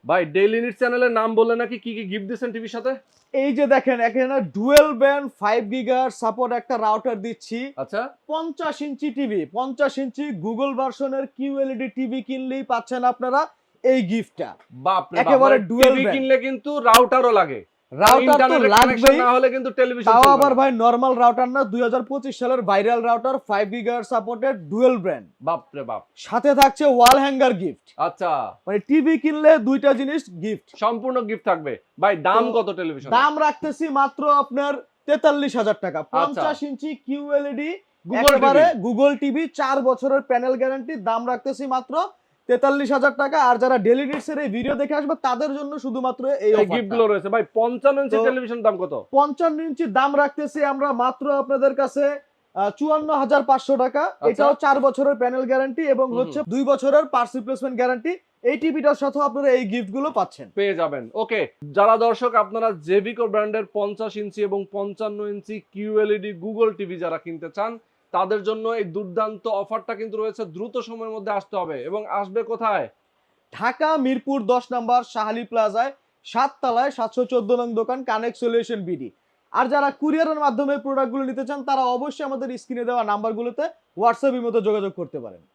ভাই daily need চ্যানেলের নাম বললে নাকি কি কি গিফট দিচ্ছেন টিভির সাথে? এই যে দেখেন এখানে ডুয়েল ব্যান্ড 5 গিগার সাপোর্ট একটা রাউটার দিচ্ছি। আচ্ছা 50 ইঞ্চি টিভি, 50 ইঞ্চি গুগল ভার্সনের কিউএলইডি টিভি কিনলেই পাচ্ছেন আপনারা এই গিফটটা। বাপ রে বাপ, একেবারে মানে ডুয়েল টিভি ব্যান্ড। কিনলে কিন্তু রাউটারও লাগে, রাউটার তো ইন্টারনেটের কানেকশন লাগবেই, না হলে কিন্তু টেলিভিশন তাও চলবে আবার না। ভাই নরমাল রাউটার না, 2025 সালের ভাইরাল রাউটার 5 গিগার সাপোর্টেড ডুয়েল ব্র্যান্ড। বাপ রে বাপ। সাথে থাকছে ওয়াল হ্যাঙ্গার গিফট। আচ্ছা মানে টিভি কিনলে দুইটা জিনিস গিফট। সম্পূর্ণ গিফট থাকবে। ভাই দাম তো কত টেলিভিশন? দাম রাখতেছি মাত্র আপনার 43,000 টাকা। 50 ইঞ্চি কিউএলইডি একেবারে গুগল টিভি, 4 বছরের প্যানেল গ্যারান্টি। দাম রাখতেছি মাত্র 43,000 টাকা। আর যারা ডেইলি নিডস এর এই ভিডিও দেখে আসবে তাদের জন্য শুধুমাত্র এই গিফট গুলো রয়েছে। ভাই 55 ইঞ্চি টেলিভিশন দাম কত? 55 ইঞ্চি দাম রাখতেছি আমরা মাত্র আপনাদের কাছে 54,500 টাকা। এটাও 4 বছরের প্যানেল গ্যারান্টি এবং হচ্ছে 2 বছরের পার্টস রিপ্লেসমেন্ট গ্যারান্টি। এই টিভিটার সাথে আপনারা এই গিফট গুলো পাচ্ছেন, পেয়ে যাবেন। ওকে, যারা দর্শক আপনারা জেভিকো ব্র্যান্ডের 50 ইঞ্চি এবং 55 ইঞ্চি কিউএলইডি গুগল টিভি যারা কিনতে চান তাদের জন্য এই দুর্দান্ত অফারটা কিন্তু রয়েছে। দ্রুত সময়ের মধ্যে আসতে হবে এবং আসবে কোথায়? ঢাকা মিরপুর 10 নম্বর শাহালি প্লাজায় 7 তলায় 714 নং দোকান কানেক্ট সলিউশন বিডি। আর যারা কুরিয়ারের মাধ্যমে প্রোডাক্টগুলো নিতে চান তারা অবশ্যই আমাদের স্ক্রিনে দেওয়া নাম্বারগুলোতে হোয়াটসঅ্যাপের মতো যোগাযোগ করতে পারেন।